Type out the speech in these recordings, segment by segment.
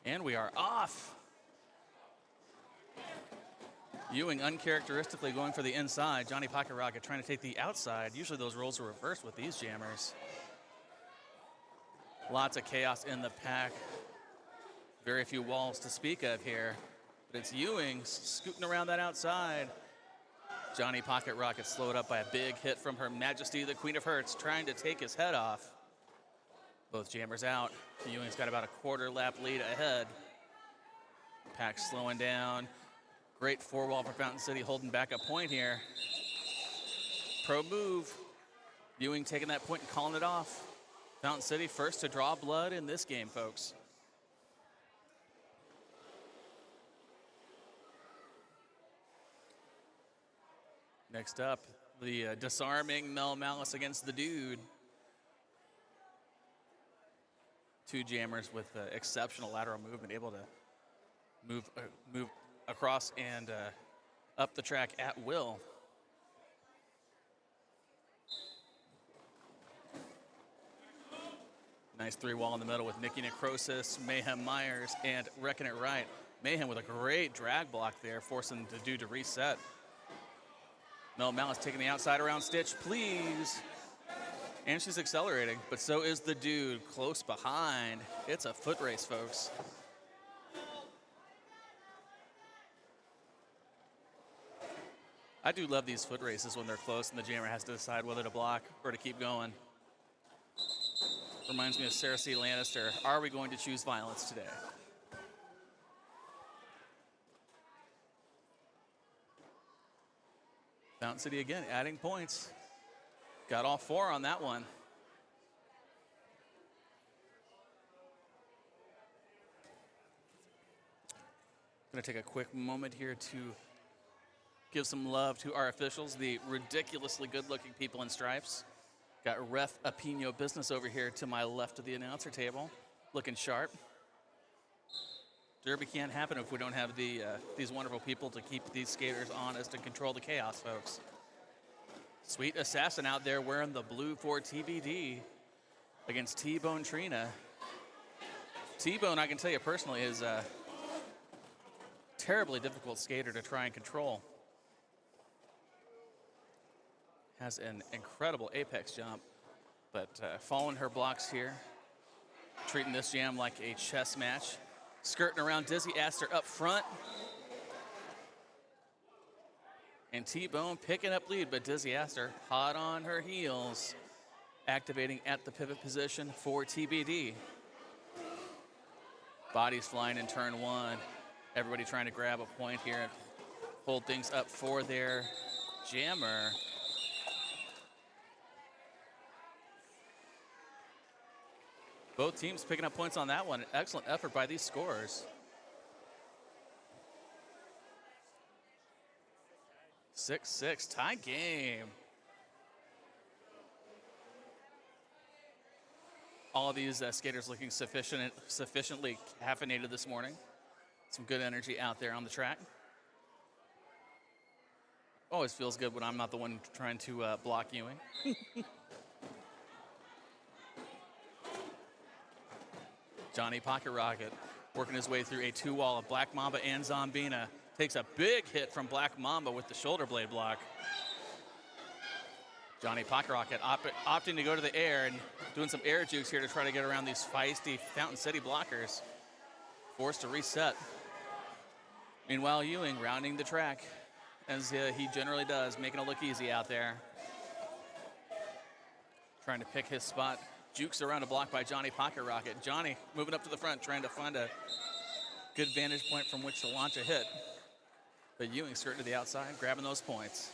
And we are off. Ewing uncharacteristically going for the inside. Johnny Pocket Rocket trying to take the outside. Usually those roles are reversed with these jammers. Lots of chaos in the pack. Very few walls to speak of here. But it's Ewing scooting around that outside. Johnny Pocket Rocket slowed up by a big hit from Her Majesty, the Queen of Hearts, trying to take his head off. Both jammers out. Ewing's got about a quarter lap lead ahead. Pack slowing down. Great four wall for Fountain City, holding back a point here. Pro move. Ewing taking that point and calling it off. Fountain City first to draw blood in this game, folks. Next up, the disarming Mel Malice against the Dude. Two jammers with exceptional lateral movement, able to move across and up the track at will. Nice three wall in the middle with Nikki Necrosis, Mayhem Myers, and Wrecking It Right. Mayhem with a great drag block there, forcing the Dude to reset. Mel Malice taking the outside around Stitch, please. And she's accelerating, but so is the Dude close behind. It's a foot race, folks. I do love these foot races when they're close and the jammer has to decide whether to block or to keep going. Reminds me of Sarah C. Lannister. Are we going to choose violence today? Fountain City again, adding points. Got all four on that one. Going to take a quick moment here to give some love to our officials, the ridiculously good-looking people in stripes. Got Ref Apino Business over here to my left of the announcer table, looking sharp. Derby can't happen if we don't have these wonderful people to keep these skaters honest and control the chaos, folks. Sweet Assassin out there wearing the blue for TBD against T-Bone Trina. T-Bone, I can tell you personally, is a terribly difficult skater to try and control. Has an incredible apex jump, but following her blocks here, treating this jam like a chess match. Skirting around Dizzy Aster up front. And T-Bone picking up lead, but Dizzy Aster hot on her heels, activating at the pivot position for TBD. Bodies flying in turn one. Everybody trying to grab a point here and hold things up for their jammer. Both teams picking up points on that one. An excellent effort by these scorers. 6-6, tie game. All of these skaters looking sufficiently caffeinated this morning. Some good energy out there on the track. Always feels good when I'm not the one trying to block Ewing. Johnny Pocket Rocket working his way through a two-wall of Black Mamba and Zombina. Takes a big hit from Black Mamba with the shoulder blade block. Johnny Pocket Rocket opting to go to the air and doing some air jukes here to try to get around these feisty Fountain City blockers. Forced to reset. Meanwhile, Ewing rounding the track, as he generally does, making it look easy out there. Trying to pick his spot. Jukes around a block by Johnny Pocket Rocket. Johnny moving up to the front, trying to find a good vantage point from which to launch a hit. But Ewing skirting to the outside, grabbing those points.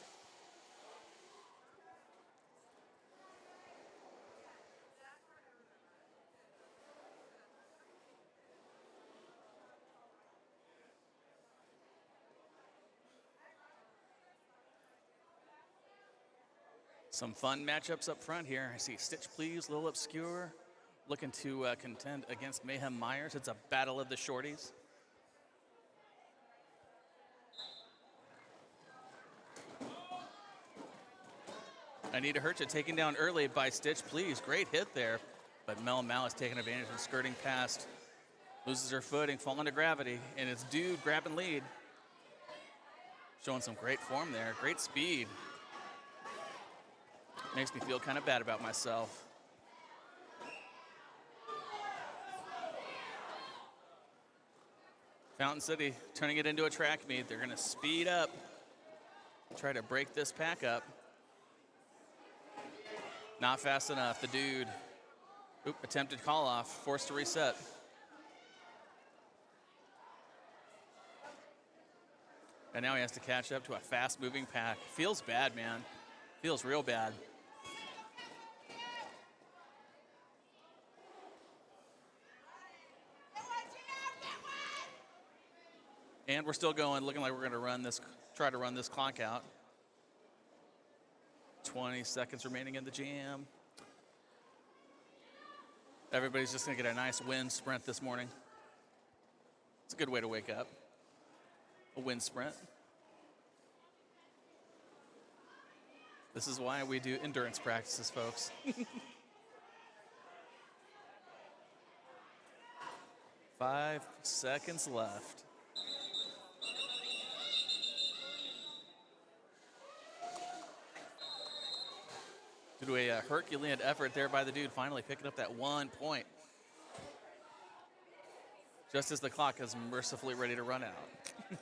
Some fun matchups up front here. I see Stitch Please, Little Obscure, looking to contend against Mayhem Myers. It's a battle of the shorties. Anita Hurcha taken down early by Stitch Please. Great hit there, but Mel Malice taking advantage and skirting past Loses her footing, falling to gravity, and it's Dude grabbing lead. Showing some great form there, great speed. Makes me feel kind of bad about myself. Fountain City turning it into a track meet. They're gonna speed up, try to break this pack up. Not fast enough, the Dude. Attempted call off, forced to reset. And now he has to catch up to a fast-moving pack. Feels bad, man. Feels real bad. And we're still going, looking like we're going to try to run this clock out. 20 seconds remaining in the jam. Everybody's just going to get a nice wind sprint this morning. It's a good way to wake up. A wind sprint. This is why we do endurance practices, folks. 5 seconds left. Due to a Herculean effort there by the Dude, finally picking up that 1 point. Just as the clock is mercifully ready to run out.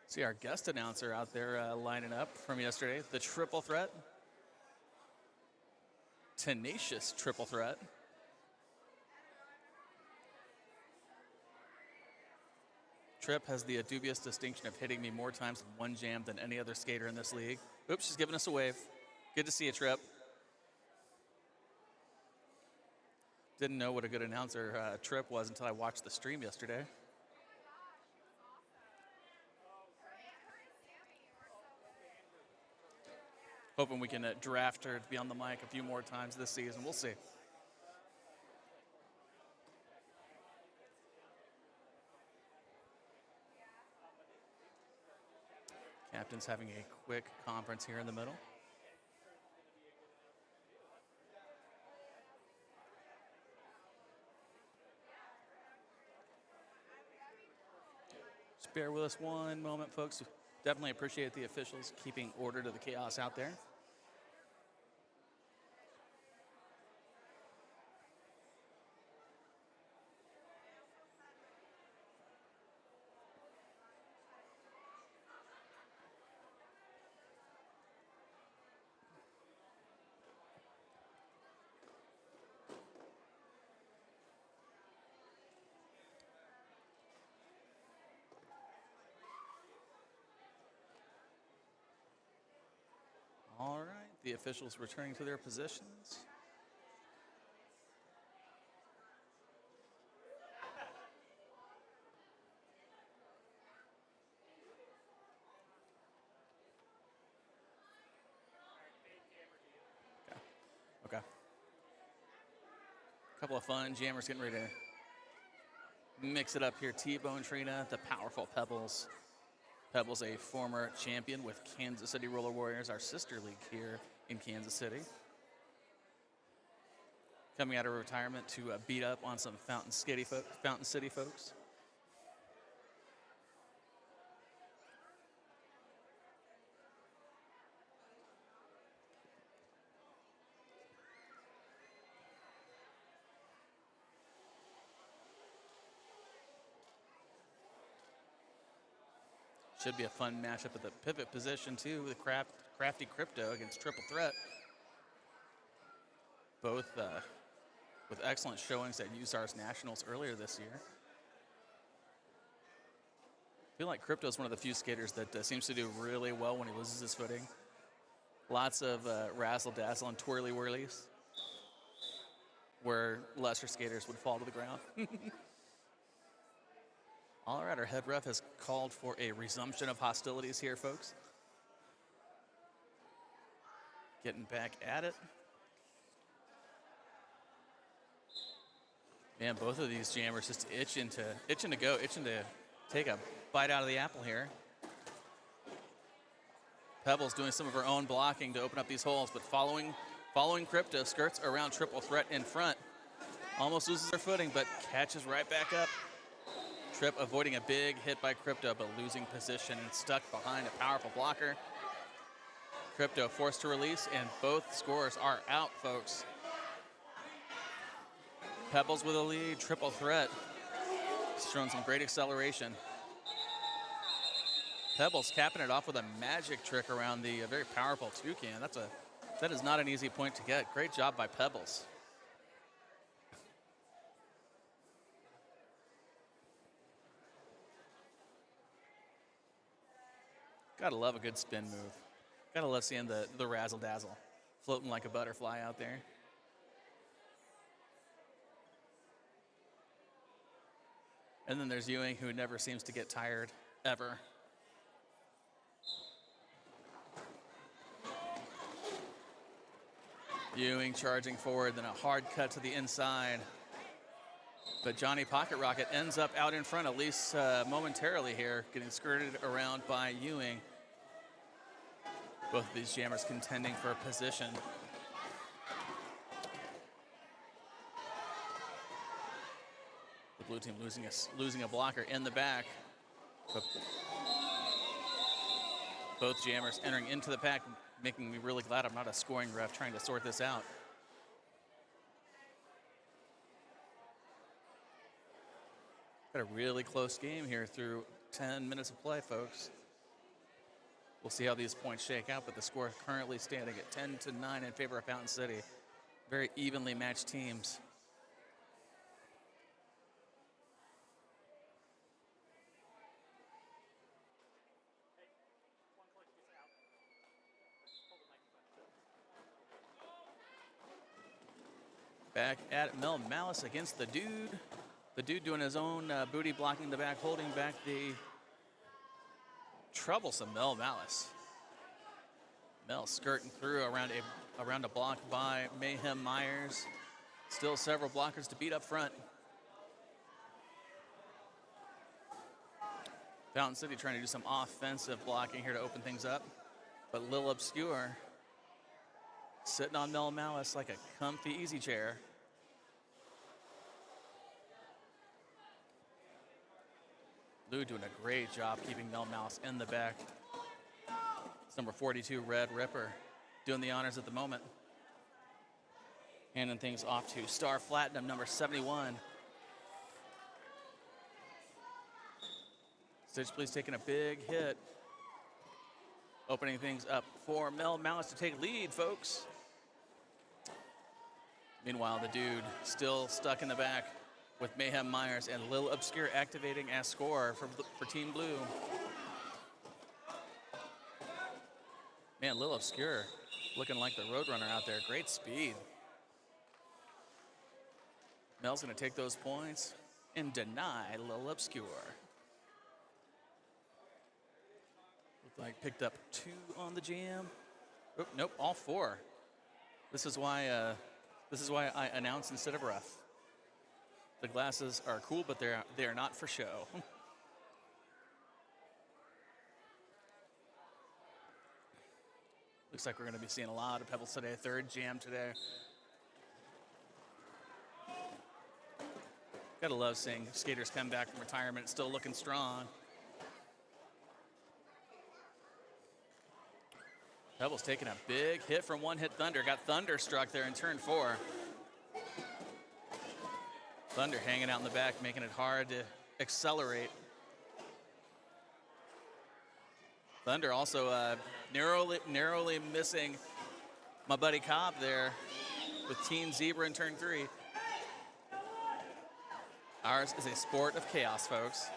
See our guest announcer out there lining up from yesterday. The triple threat. Tenacious triple threat. Tripp has the dubious distinction of hitting me more times in one jam than any other skater in this league. Oops, she's giving us a wave. Good to see you, Tripp. Didn't know what a good announcer Tripp was until I watched the stream yesterday. Hoping we can draft her to be on the mic a few more times this season. We'll see. Captain's having a quick conference here in the middle. Just bear with us one moment, folks. Definitely appreciate the officials keeping order to the chaos out there. All right, the officials returning to their positions. Okay. A couple of fun jammers getting ready to mix it up here. T-Bone Trina, the powerful Pebbles. Pebbles, a former champion with Kansas City Roller Warriors, our sister league here in Kansas City. Coming out of retirement to beat up on some Fountain City folks. Should be a fun matchup at the pivot position, too, with Crafty Crypto against Triple Threat. Both with excellent showings at USARS Nationals earlier this year. I feel like Crypto is one of the few skaters that seems to do really well when he loses his footing. Lots of razzle-dazzle and twirly-whirlies where lesser skaters would fall to the ground. All right, our head ref has called for a resumption of hostilities here, folks. Getting back at it. Man, both of these jammers just itching to take a bite out of the apple here. Pebbles doing some of her own blocking to open up these holes, but following Crypto, skirts around triple threat in front. Almost loses her footing, but catches right back up. Tripp avoiding a big hit by Crypto, but losing position and stuck behind a powerful blocker. Crypto forced to release, and both scores are out, folks. Pebbles with a lead, triple threat. It's shown some great acceleration. Pebbles capping it off with a magic trick around the very powerful toucan. That is not an easy point to get. Great job by Pebbles. Gotta love a good spin move. Gotta love seeing the razzle dazzle floating like a butterfly out there. And then there's Ewing, who never seems to get tired, ever. Ewing charging forward, then a hard cut to the inside. But Johnny Pocket Rocket ends up out in front, at least momentarily here, getting skirted around by Ewing. Both of these jammers contending for a position. The blue team losing a blocker in the back. But both jammers entering into the pack, making me really glad I'm not a scoring ref trying to sort this out. Got a really close game here through 10 minutes of play, folks. We'll see how these points shake out, but the score currently standing at 10-9 in favor of Fountain City. Very evenly matched teams. Back at Mel Malice against the Dude. The Dude doing his own booty blocking the back, holding back the troublesome Mel Malice. Mel skirting through around a block by Mayhem Myers. Still several blockers to beat up front. Fountain City trying to do some offensive blocking here to open things up. But Lil Obscure sitting on Mel Malice like a comfy easy chair. Lou doing a great job keeping Mel Malice in the back. It's number 42, Red Ripper, doing the honors at the moment. Handing things off to Star Platinum, number 71. Stitch Please taking a big hit. Opening things up for Mel Malice to take lead, folks. Meanwhile, the Dude still stuck in the back with Mayhem Myers and Lil Obscure activating as scorer for Team Blue. Man, Lil Obscure looking like the Roadrunner out there. Great speed. Mel's gonna take those points and deny Lil Obscure. Looked like picked up 2 on the jam. Oh, nope, all 4. This is why I announce instead of ref. The glasses are cool, but they are not for show. Looks like we're going to be seeing a lot of Pebbles today. 3rd jam today. Gotta love seeing skaters come back from retirement, still looking strong. Pebbles taking a big hit from One Hit Thunder. Got thunderstruck there in turn 4. Thunder hanging out in the back, making it hard to accelerate. Thunder also narrowly missing my buddy Cobb there with Teen Zebra in turn 3. Ours is a sport of chaos, folks.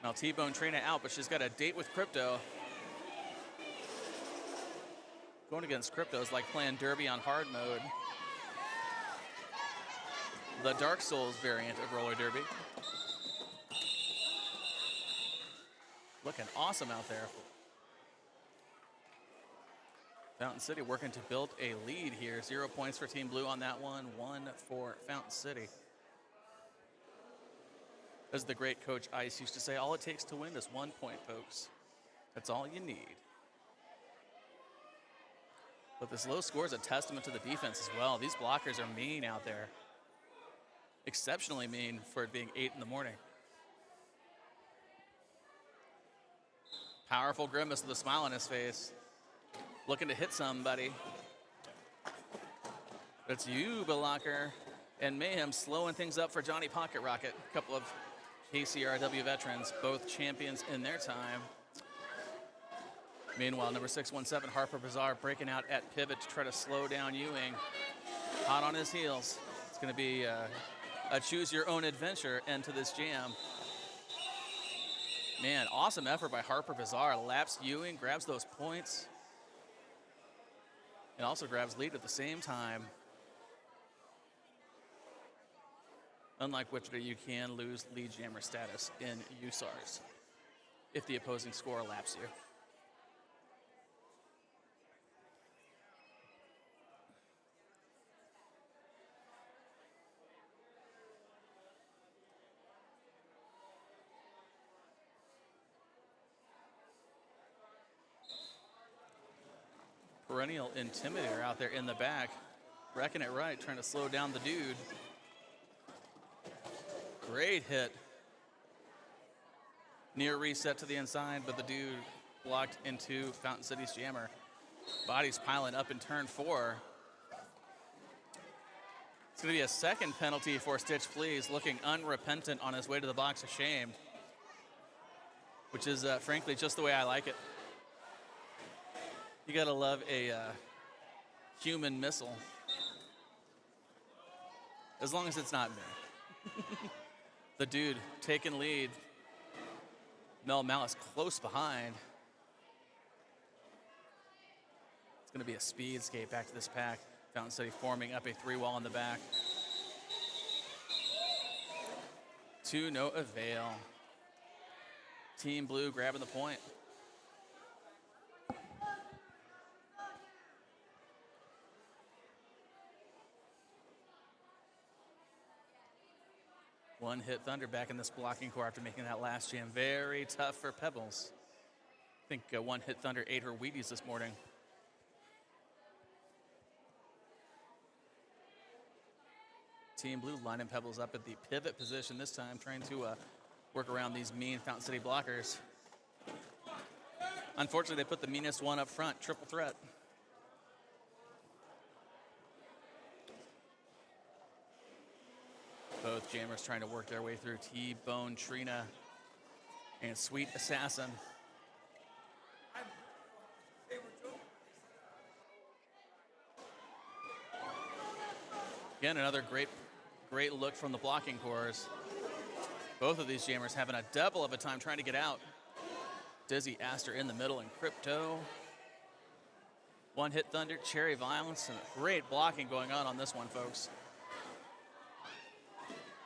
Now T-Bone Trina out, but she's got a date with Crypto. Going against Crypto is like playing Derby on hard mode. The Dark Souls variant of roller derby. Looking awesome out there. Fountain City working to build a lead here. 0 points for Team Blue on that one. 1 for Fountain City. As the great Coach Ice used to say, all it takes to win is 1 point, folks. That's all you need. But this low score is a testament to the defense as well. These blockers are mean out there. Exceptionally mean for it being 8 in the morning. Powerful Grimace with a smile on his face. Looking to hit somebody. But it's you, Blocker, and Mayhem slowing things up for Johnny Pocket Rocket. A couple of KCRW veterans, both champions in their time. Meanwhile, number 617, Harper Bazaar, breaking out at pivot to try to slow down Ewing. Hot on his heels. It's going to be a choose-your-own-adventure into this jam. Man, awesome effort by Harper Bazaar. Laps Ewing, grabs those points, and also grabs lead at the same time. Unlike Wichita, you can lose lead jammer status in USARs if the opposing scorer laps you. Perennial Intimidator out there in the back, wrecking it right, trying to slow down the dude. Great hit. Near reset to the inside, but the dude blocked into Fountain City's jammer. Bodies piling up in turn 4. It's going to be a second penalty for Stitch Please, looking unrepentant on his way to the box of shame, which is, frankly, just the way I like it. You got to love a human missile, as long as it's not me. The dude taking lead. Mel Malice close behind. It's going to be a speed skate back to this pack. Fountain City forming up a 3-wall in the back. To no avail. Team Blue grabbing the point. One hit Thunder back in this blocking core after making that last jam very tough for Pebbles. I think one hit Thunder ate her Wheaties this morning. Team Blue lining Pebbles up at the pivot position this time, trying to work around these mean Fountain City blockers. Unfortunately, they put the meanest one up front, triple threat. Both jammers trying to work their way through. T-Bone Trina and Sweet Assassin. Again, another great look from the blocking cores. Both of these jammers having a double of a time trying to get out. Dizzy Aster in the middle and Crypto. One hit Thunder, Cherry Violence, and great blocking going on this one, folks.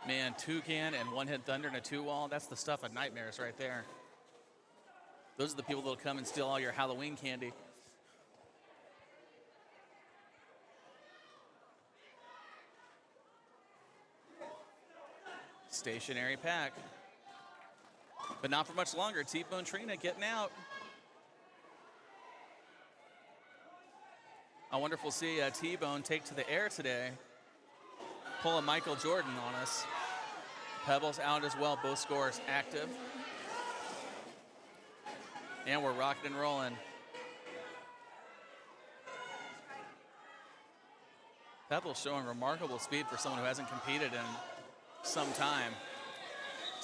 Man, Toucan and one hit Thunder and a 2-wall, that's the stuff of nightmares right there. Those are the people that'll come and steal all your Halloween candy. Stationary pack. But not for much longer. T-Bone Trina getting out. I wonder if we'll see T-Bone take to the air today. Pull a Michael Jordan on us. Pebbles out as well, both scorers active. And we're rocking and rolling. Pebbles showing remarkable speed for someone who hasn't competed in some time.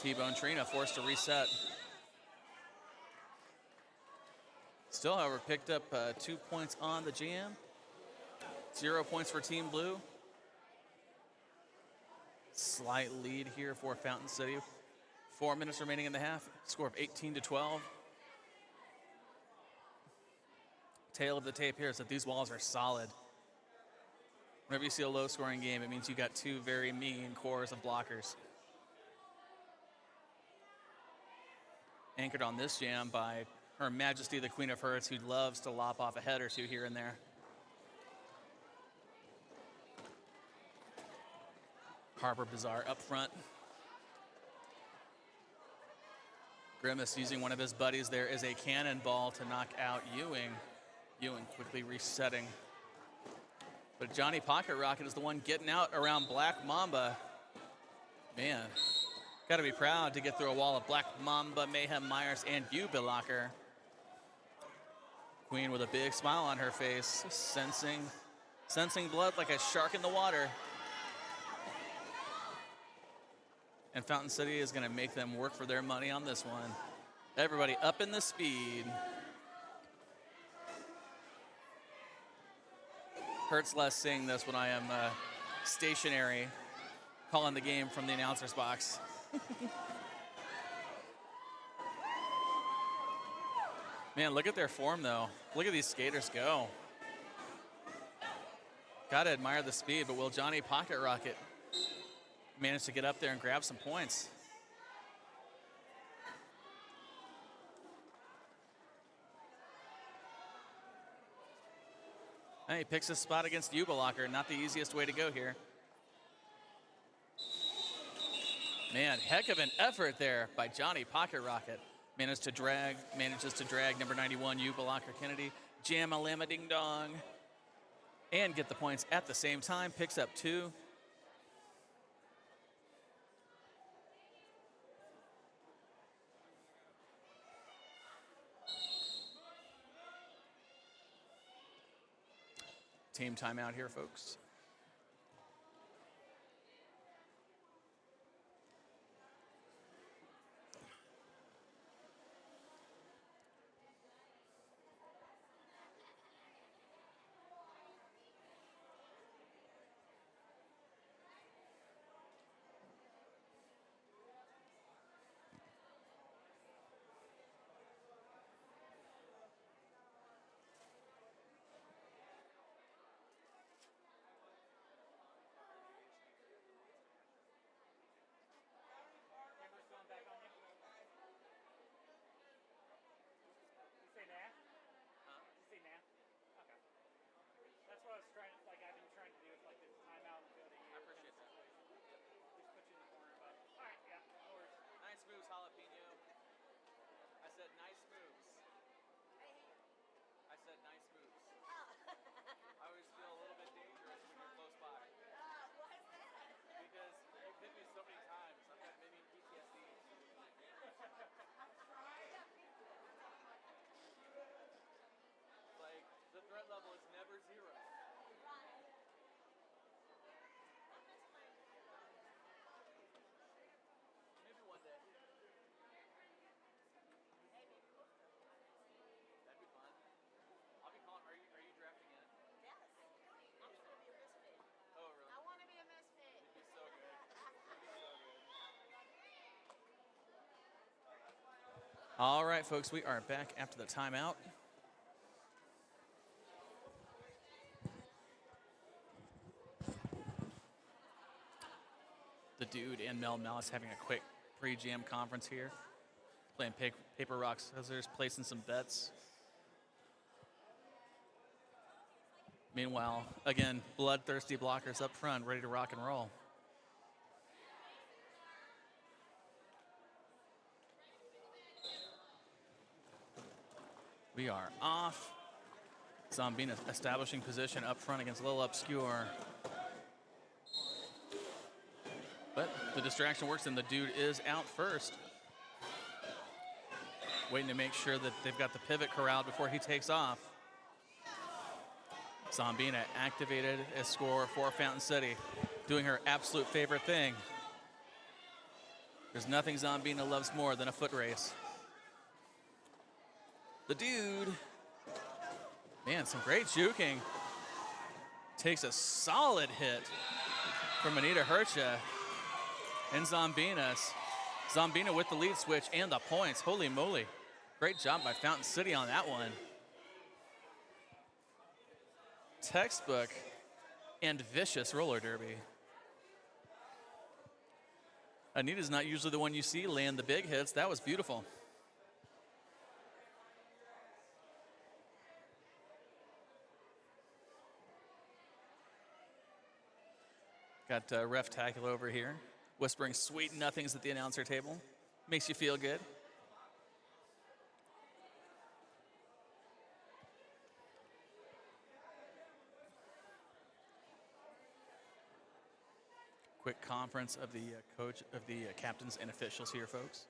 T-Bone Trina forced to reset. Still, however, picked up 2 points on the jam. 0 points for Team Blue. Slight lead here for Fountain City. 4 minutes remaining in the half. Score of 18-12. Tail of the tape here is that these walls are solid. Whenever you see a low-scoring game, it means you got two very mean cores of blockers. Anchored on this jam by Her Majesty the Queen of Hearts, who loves to lop off a head or two here and there. Harper Bazaar up front. Grimace using one of his buddies there as a cannonball to knock out Ewing. Ewing quickly resetting. But Johnny Pocket Rocket is the one getting out around Black Mamba. Man, got to be proud to get through a wall of Black Mamba, Mayhem Myers, and Ubilocker. Queen with a big smile on her face, sensing blood like a shark in the water. And Fountain City is going to make them work for their money on this one. Everybody up in the speed. Hurts less seeing this when I am stationary, calling the game from the announcer's box. Man, look at their form, though. Look at these skaters go. Gotta admire the speed, but will Johnny Pocket Rocket manage to get up there and grab some points? And he picks his spot against Ubilocker. Not the easiest way to go here. Man, heck of an effort there by Johnny Pocket Rocket. Manages to drag number 91, Ubilocker Kennedy, jam a llama ding dong, and get the points at the same time. Picks up 2. Team timeout here, folks. Jalapeno. I said nice moves. I said nice moves. I always feel a little bit dangerous when you're close by. Why is that? Because you've hit me so many times. I've got many PTSD. Like, the threat level is never 0. Maybe one day. That'd be fun. I'll be calling. Are you drafting in? Yes. I'm trying to be a misfit. Oh, really? I want to be a misfit. It'd be so good. It'd be so good. All right, folks, we are back after the timeout. The Dude and Mel Malice having a quick pre-jam conference here. Playing paper, rock, scissors, placing some bets. Meanwhile, again, bloodthirsty blockers up front, ready to rock and roll. We are off. Zombina establishing position up front against Lil Obscure. But the distraction works, and the Dude is out first. Waiting to make sure that they've got the pivot corralled before he takes off. Zombina activated a score for Fountain City, doing her absolute favorite thing. There's nothing Zombina loves more than a foot race. The Dude, man, some great juking. Takes a solid hit from Anita Hercha and Zombinas. Zombina with the lead switch and the points. Holy moly. Great job by Fountain City on that one. Textbook and vicious roller derby. Anita's not usually the one you see land the big hits. That was beautiful. Got Ref Tackle over here, whispering sweet nothings at the announcer table. Makes you feel good. Quick conference of the coach of the captains and officials here, folks.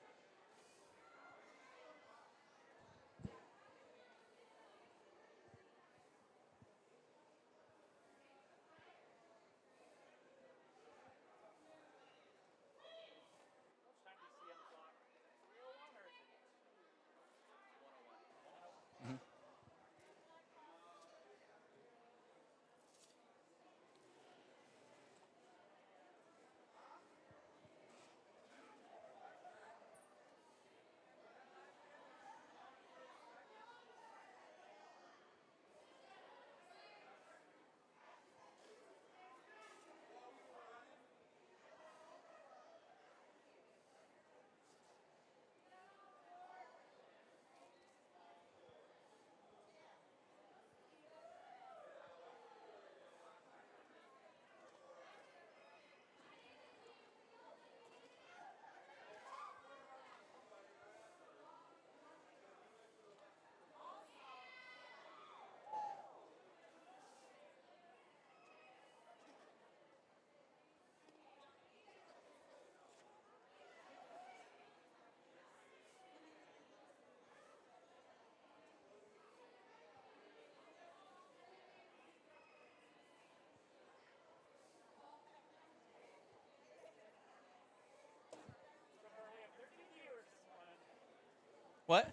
What?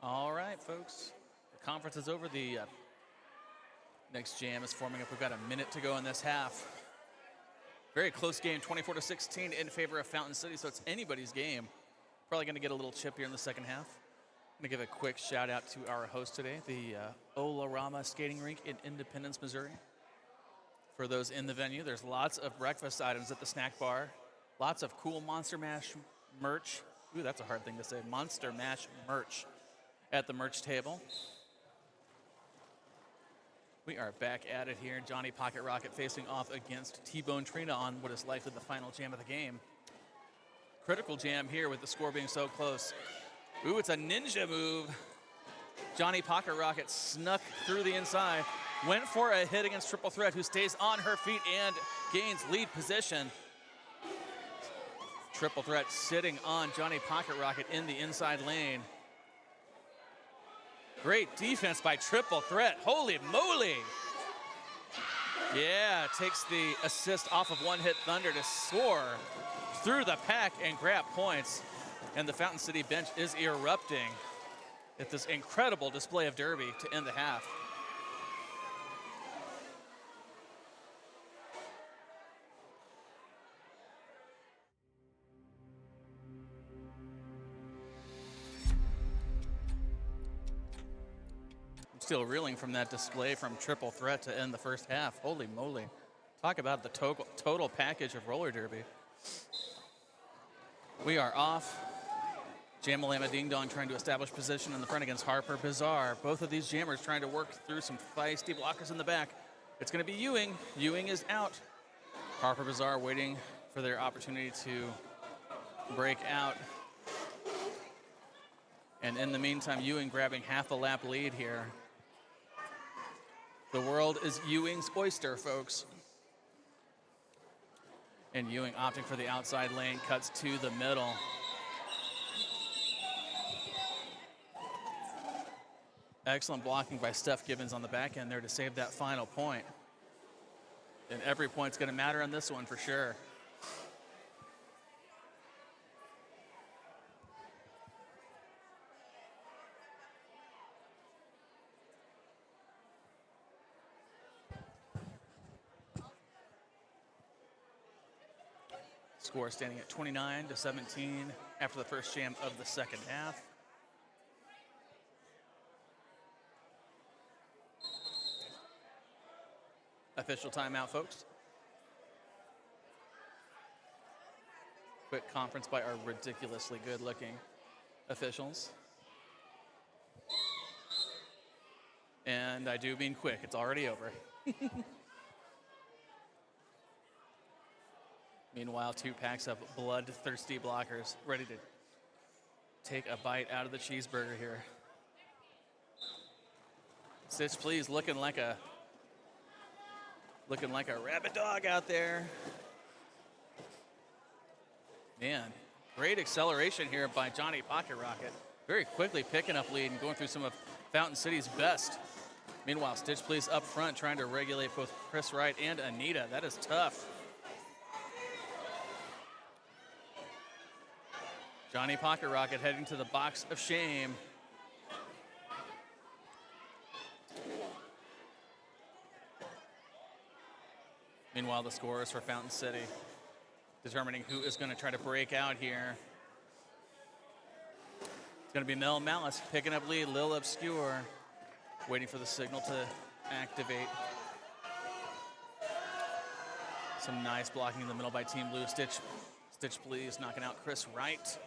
All right, folks. The conference is over. The next jam is forming up. We've got a minute to go in this half. Very close game, 24-16 in favor of Fountain City, so it's anybody's game. Probably going to get a little chip here in the second half. I'm going to give a quick shout out to our host today, the Olarama Skating Rink in Independence, Missouri. For those in the venue, there's lots of breakfast items at the snack bar, lots of cool Monster Mash merch. Ooh, that's a hard thing to say. Monster Mash merch at the merch table. We are back at it here. Johnny Pocket Rocket facing off against T-Bone Trina on what is likely the final jam of the game. Critical jam here with the score being so close. Ooh, it's a ninja move. Johnny Pocket Rocket snuck through the inside, went for a hit against Triple Threat, who stays on her feet and gains lead position. Triple Threat sitting on Johnny Pocket Rocket in the inside lane. Great defense by Triple Threat. Holy moly. Yeah, takes the assist off of One Hit Thunder to soar through the pack and grab points. And the Fountain City bench is erupting at this incredible display of derby to end the half. Still reeling from that display from Triple Threat to end the first half. Holy moly. Talk about the total package of roller derby. We are off. Jamalama Ding Dong trying to establish position in the front against Harper Bizarre. Both of these jammers trying to work through some feisty blockers in the back. It's going to be Ewing. Ewing is out. Harper Bizarre waiting for their opportunity to break out. And in the meantime, Ewing grabbing half the lap lead here. The world is Ewing's oyster, folks. And Ewing opting for the outside lane, cuts to the middle. Excellent blocking by Steph Gibbons on the back end there to save that final point. And every point's going to matter on this one for sure. Score standing at 29-17 after the first jam of the second half. Official timeout, folks. Quick conference by our ridiculously good-looking officials. And I do mean quick. It's already over. Meanwhile, 2 packs of bloodthirsty blockers ready to take a bite out of the cheeseburger here. Stitch Please looking like a rabid dog out there. Man, great acceleration here by Johnny Pocket Rocket. Very quickly picking up lead and going through some of Fountain City's best. Meanwhile, Stitch Please up front trying to regulate both Chris Wright and Anita. That is tough. Johnny Pocket Rocket heading to the box of shame. Meanwhile, the scorers for Fountain City determining who is going to try to break out here. It's going to be Mel Malice picking up lead, Lil Obscure waiting for the signal to activate. Some nice blocking in the middle by Team Blue. Stitch Please knocking out Chris Wright.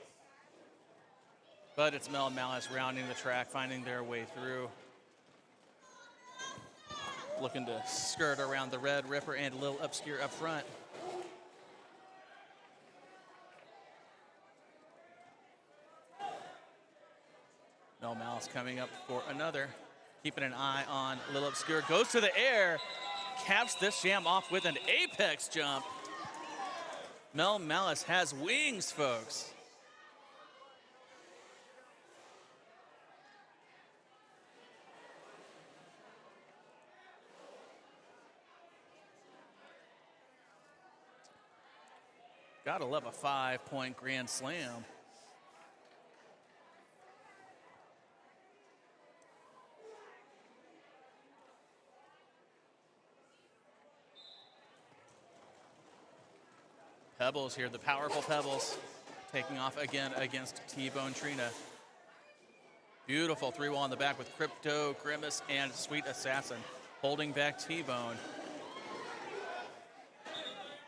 But it's Mel Malice rounding the track, finding their way through. Looking to skirt around the Red Ripper and Lil Obscure up front. Mel Malice coming up for another. Keeping an eye on Lil Obscure. Goes to the air. Caps this jam off with an apex jump. Mel Malice has wings, folks. Gotta love a 5-point grand slam. Pebbles here, the powerful Pebbles, taking off again against T-Bone Trina. Beautiful 3-wall in the back with Crypto, Grimace, and Sweet Assassin holding back T-Bone.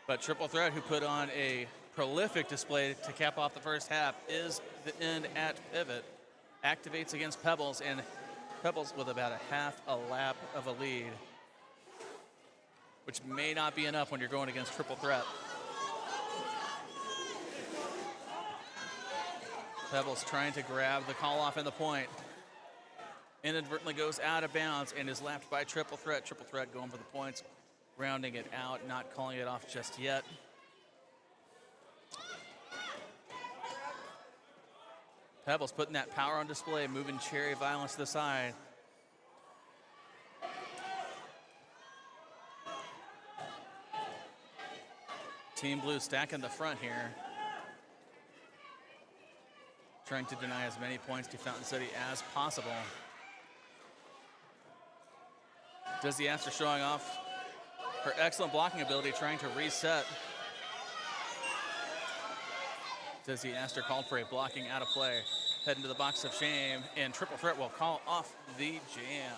But Triple Threat, who put on a prolific display to cap off the first half, is the end at pivot. Activates against Pebbles, and Pebbles with about a half a lap of a lead, which may not be enough when you're going against Triple Threat. Pebbles trying to grab the call off in the point. Inadvertently goes out of bounds and is lapped by Triple Threat. Triple Threat going for the points, rounding it out, not calling it off just yet. Pebbles putting that power on display, moving Cherry Violence to the side. Team Blue stacking the front here. Trying to deny as many points to Fountain City as possible. Dizzy Aster showing off her excellent blocking ability, trying to reset. Dizzy Aster called for a blocking out of play. Heading to the box of shame, and Triple Threat will call off the jam.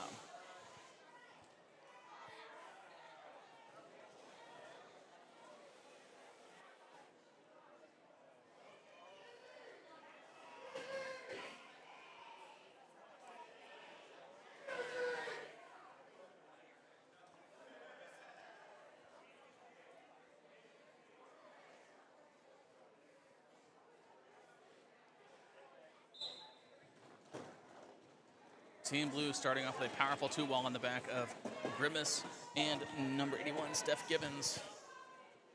Team Blue starting off with a powerful 2-wall on the back of Grimace and number 81, Steph Gibbons.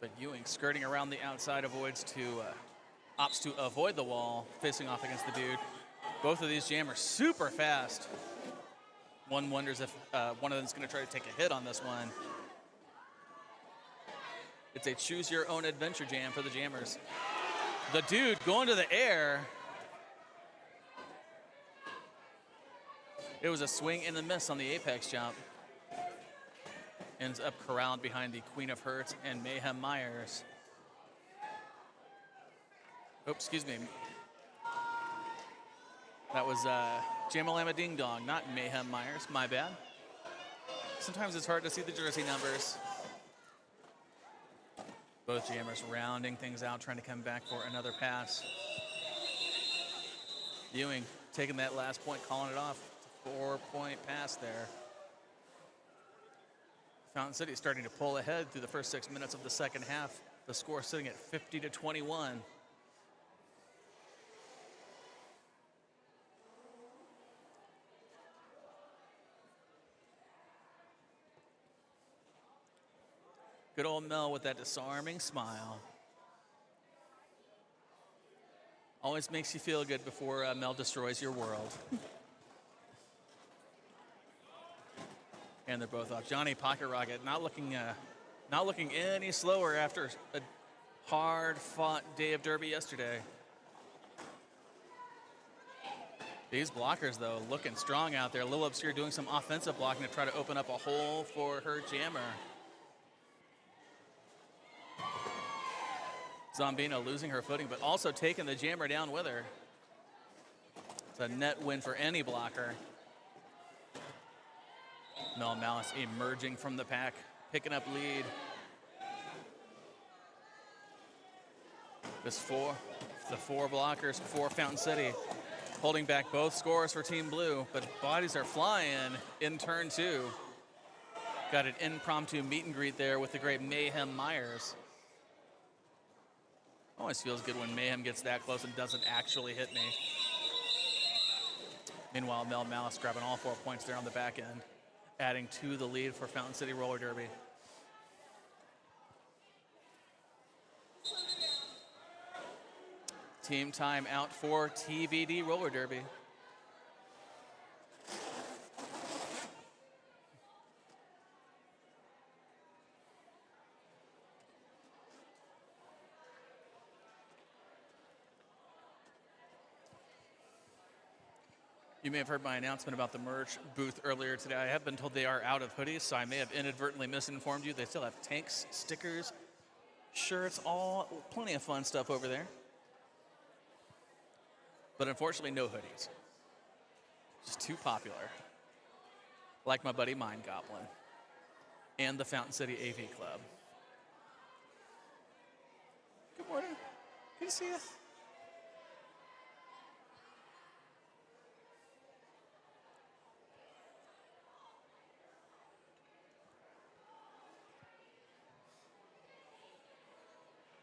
But Ewing skirting around the outside opts to avoid the wall, facing off against the dude. Both of these jammers super fast. One wonders if one of them is going to try to take a hit on this one. It's a choose your own adventure jam for the jammers. The dude going to the air. It was a swing and a miss on the apex jump. Ends up corralled behind the Queen of Hurts and Mayhem Myers. Oh, excuse me. That was Jamalama Ding Dong, not Mayhem Myers. My bad. Sometimes it's hard to see the jersey numbers. Both jammers rounding things out, trying to come back for another pass. Ewing taking that last point, calling it off. 4-point pass there. Fountain City starting to pull ahead through the first 6 minutes of the second half. The score sitting at 50-21. Good old Mel with that disarming smile. Always makes you feel good before Mel destroys your world. And they're both off. Johnny Pocket Rocket not looking any slower after a hard-fought day of Derby yesterday. These blockers, though, looking strong out there. Lil Obscure doing some offensive blocking to try to open up a hole for her jammer. Zombina losing her footing, but also taking the jammer down with her. It's a net win for any blocker. Mel Malice emerging from the pack, picking up lead. The four blockers for Fountain City, holding back both scores for Team Blue, but bodies are flying in turn 2. Got an impromptu meet and greet there with the great Mayhem Myers. Always feels good when Mayhem gets that close and doesn't actually hit me. Meanwhile, Mel Malice grabbing all 4 points there on the back end, adding to the lead for Fountain City Roller Derby. Team time out for TBD Roller Derby. You may have heard my announcement about the merch booth earlier today. I have been told they are out of hoodies, so I may have inadvertently misinformed you. They still have tanks, stickers, shirts, plenty of fun stuff over there. But unfortunately, no hoodies. Just too popular. Like my buddy Mind Goblin and the Fountain City AV Club. Good morning. Good to see you.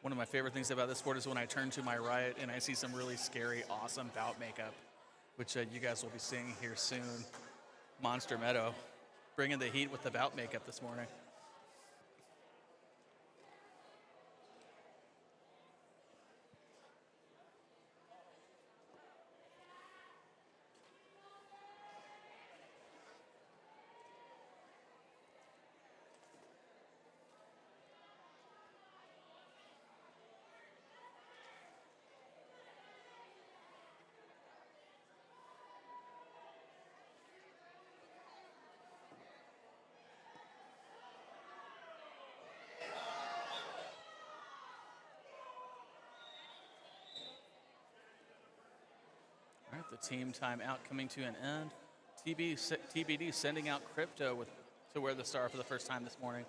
One of my favorite things about this sport is when I turn to my right and I see some really scary, awesome bout makeup, which you guys will be seeing here soon. Monster Meadow, bringing the heat with the bout makeup this morning. All right, the team timeout coming to an end. TBD sending out Crypto to wear the star for the first time this morning.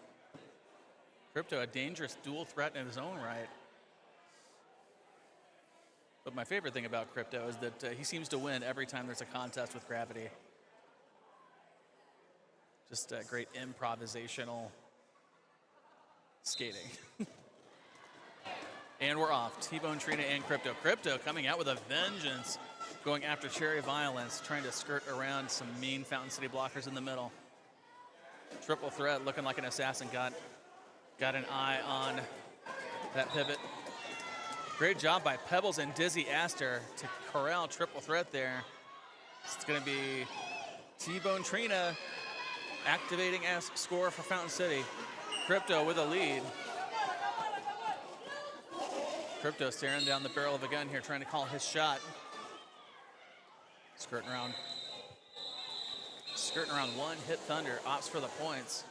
Crypto, a dangerous dual threat in his own right. But my favorite thing about Crypto is that he seems to win every time there's a contest with Gravity. Just great improvisational skating. And we're off. T-Bone, Trina, and Crypto. Crypto coming out with a vengeance, going after Cherry Violence, trying to skirt around some mean Fountain City blockers in the middle. Triple threat, looking like an assassin. Got an eye on that pivot. Great job by Pebbles and Dizzy Astor to corral triple threat there. It's going to be T-Bone Trina activating as score for Fountain City. Crypto with a lead. Crypto staring down the barrel of a gun here, trying to call his shot. Skirting around one, hit Thunder, opts for the points.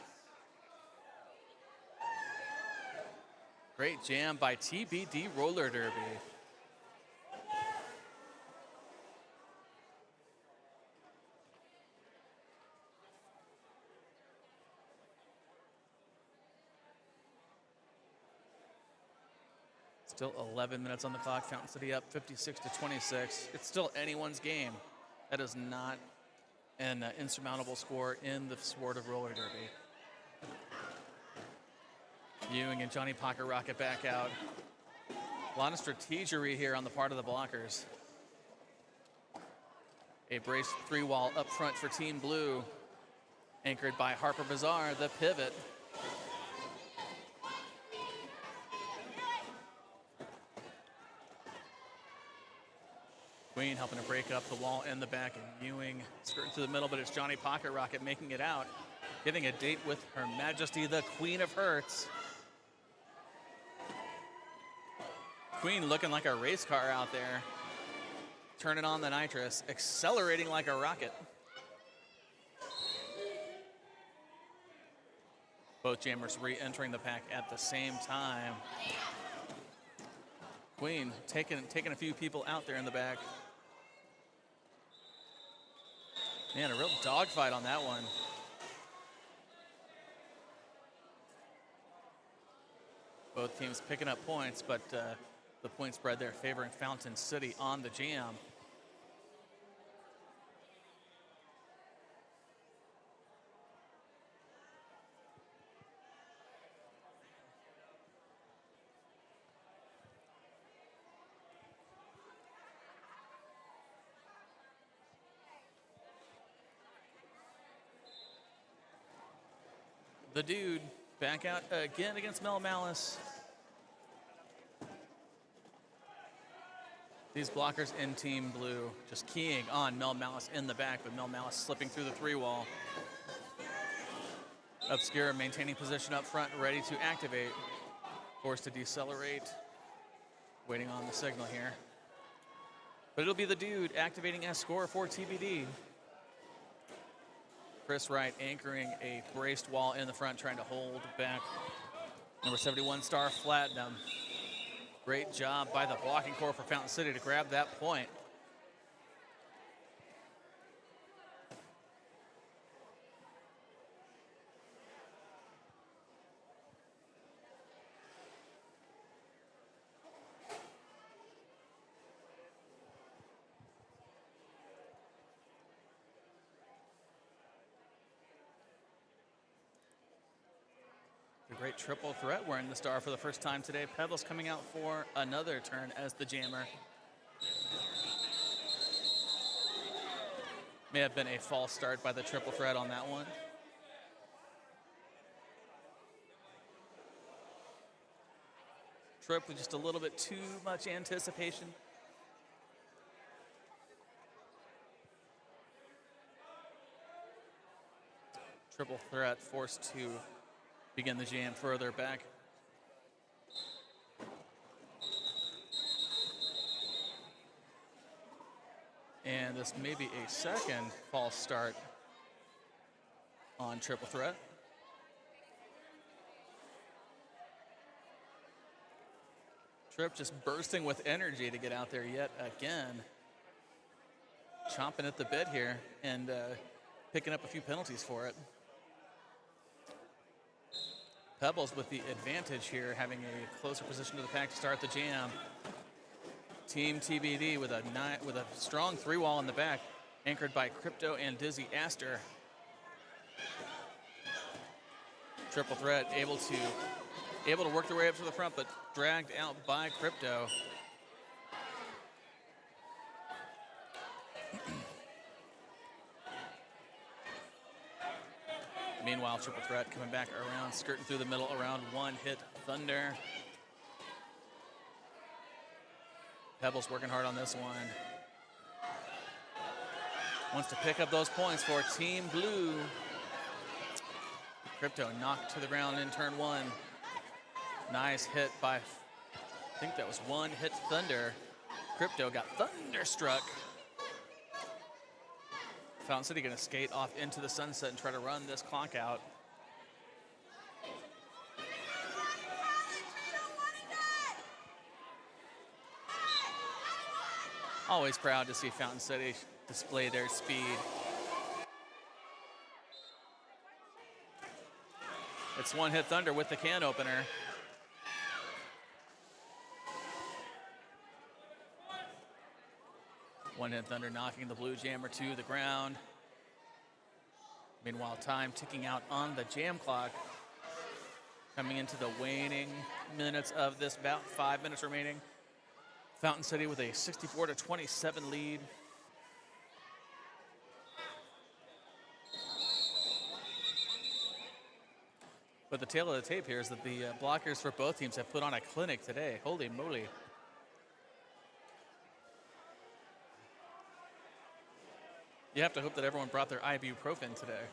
Great jam by TBD Roller Derby. Still 11 minutes on the clock. Fountain City up 56 to 26. It's still anyone's game. That is not an insurmountable score in the sport of roller derby. Ewing and Johnny Pocket Rocket back out. A lot of strategery here on the part of the blockers. A brace 3-wall up front for Team Blue, anchored by Harper Bazaar, the pivot. Queen helping to break up the wall in the back, and Ewing skirting through the middle, but it's Johnny Pocket Rocket making it out, getting a date with Her Majesty, the Queen of Hearts. Queen looking like a race car out there, turning on the nitrous, accelerating like a rocket. Both jammers re-entering the pack at the same time. Queen taking a few people out there in the back. Man, a real dogfight on that one. Both teams picking up points, but the point spread there favoring Fountain City on the jam. The Dude back out again against Mel Malice. These blockers in Team Blue just keying on Mel Malice in the back, but Mel Malice slipping through the 3-wall. Obscura maintaining position up front, ready to activate. Forced to decelerate. Waiting on the signal here. But it'll be the Dude activating as score for TBD. Chris Wright anchoring a braced wall in the front, trying to hold back number 71 Star Platinum. Great job by the blocking core for Fountain City to grab that point. The great triple threat wearing the star for the first time today. Pebbles coming out for another turn as the jammer. May have been a false start by the triple threat on that one. Trip with just a little bit too much anticipation. Triple threat forced to begin the jam further back. And this may be a second false start on triple threat. Trip just bursting with energy to get out there yet again. Chomping at the bit here and picking up a few penalties for it. Pebbles with the advantage here, having a closer position to the pack to start the jam. Team TBD with a strong 3-wall in the back, anchored by Crypto and Dizzy Astor. Triple threat able to work their way up to the front, but dragged out by Crypto. Meanwhile, triple threat coming back around, skirting through the middle around One Hit Thunder. Pebbles working hard on this one. Wants to pick up those points for Team Blue. Crypto knocked to the ground in turn 1. Nice hit by, I think that was One Hit Thunder. Crypto got thunderstruck. Fountain City going to skate off into the sunset and try to run this clock out. Always proud to see Fountain City display their speed. It's One Hit Thunder with the can opener. One Hit Thunder knocking the blue jammer to the ground. Meanwhile, time ticking out on the jam clock. Coming into the waning minutes of this bout, 5 minutes remaining. Fountain City with a 64-27 lead. But the tale of the tape here is that the blockers for both teams have put on a clinic today. Holy moly. You have to hope that everyone brought their ibuprofen today.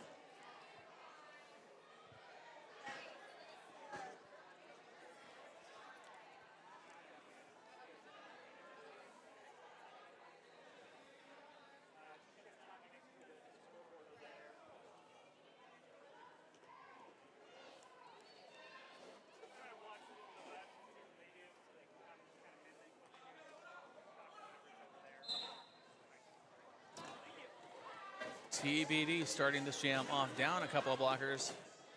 TBD starting this jam off down a couple of blockers.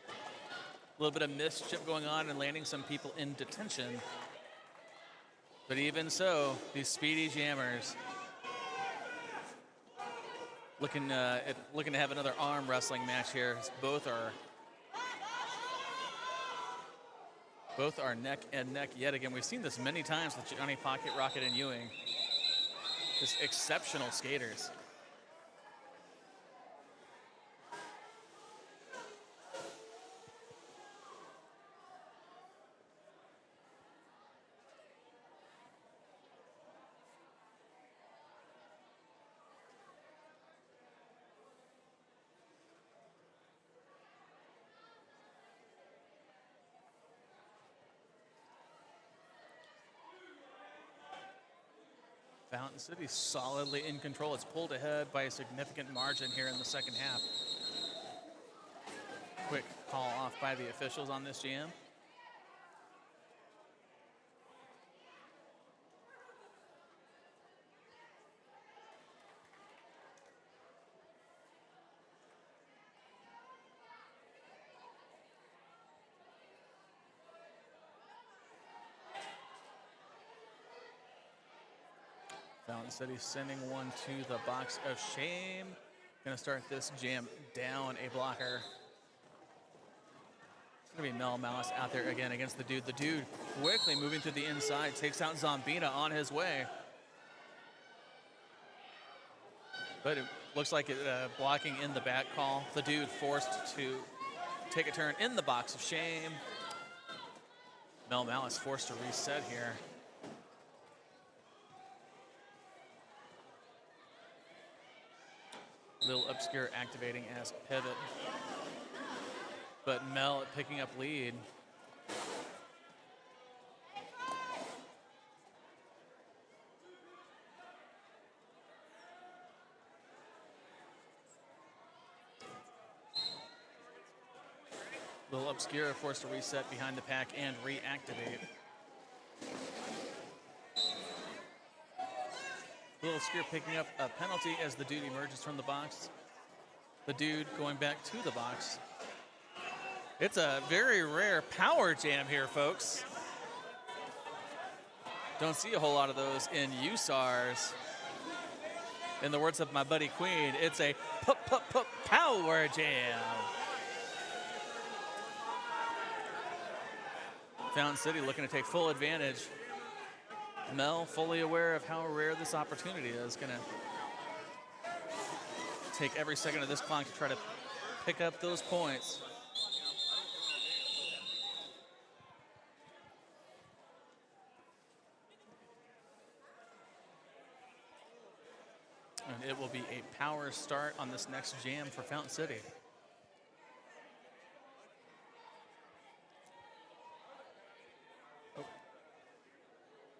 A little bit of mischief going on and landing some people in detention. But even so, these speedy jammers looking to have another arm wrestling match here. Both are neck and neck yet again. We've seen this many times with Johnny Pocket, Rocket, and Ewing. Just exceptional skaters. Fountain City solidly in control. It's pulled ahead by a significant margin here in the second half. Quick call off by the officials on this jam. Fountain City sending one to the box of shame. Gonna start this jam down a blocker. It's gonna be Mel Malice out there again against the dude. The dude quickly moving to the inside, takes out Zombina on his way. But it looks like it blocking in the back call. The dude forced to take a turn in the box of shame. Mel Malice forced to reset here. Little Obscure activating as pivot. But Mel picking up lead. Little Obscure forced to reset behind the pack and reactivate. Little Obscure picking up a penalty as the dude emerges from the box. The dude going back to the box. It's a very rare power jam here, folks. Don't see a whole lot of those in USARs. In the words of my buddy Queen, it's a power jam. Fountain City looking to take full advantage. Mel, fully aware of how rare this opportunity is, gonna take every second of this clock to try to pick up those points. And it will be a power start on this next jam for Fountain City.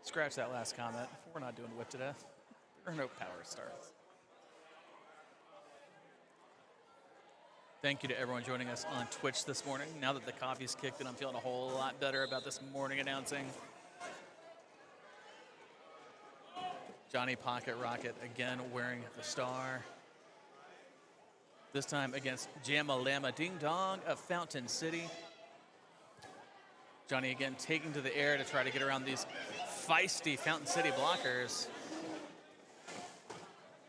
Scratch that last comment. We're not doing whip to death. There are no power starts. Thank you to everyone joining us on Twitch this morning. Now that the coffee's kicked in, I'm feeling a whole lot better about this morning announcing. Johnny Pocket Rocket again wearing the star. This time against Jamma Llama Ding Dong of Fountain City. Johnny again taking to the air to try to get around these feisty Fountain City blockers.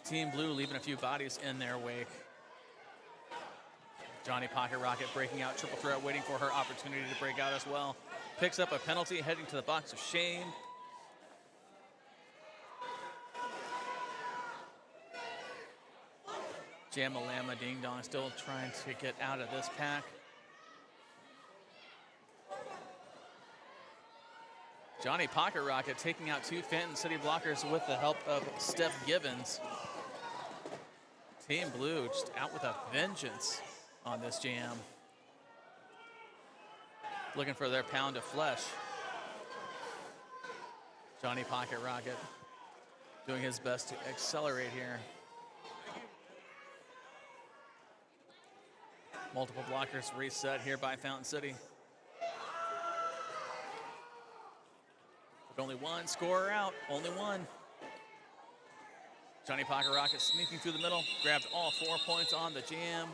Team Blue leaving a few bodies in their wake. Johnny Pocket Rocket breaking out, triple threat, waiting for her opportunity to break out as well. Picks up a penalty, heading to the box of shame. Jamalama Ding Dong still trying to get out of this pack. Johnny Pocket Rocket taking out two Phantom City blockers with the help of Steph Givens. Team Blue just out with a vengeance on this jam. Looking for their pound of flesh. Johnny Pocket Rocket doing his best to accelerate here. Multiple blockers reset here by Fountain City. But only one scorer out, only one. Johnny Pocket Rocket sneaking through the middle, grabbed all 4 points on the jam.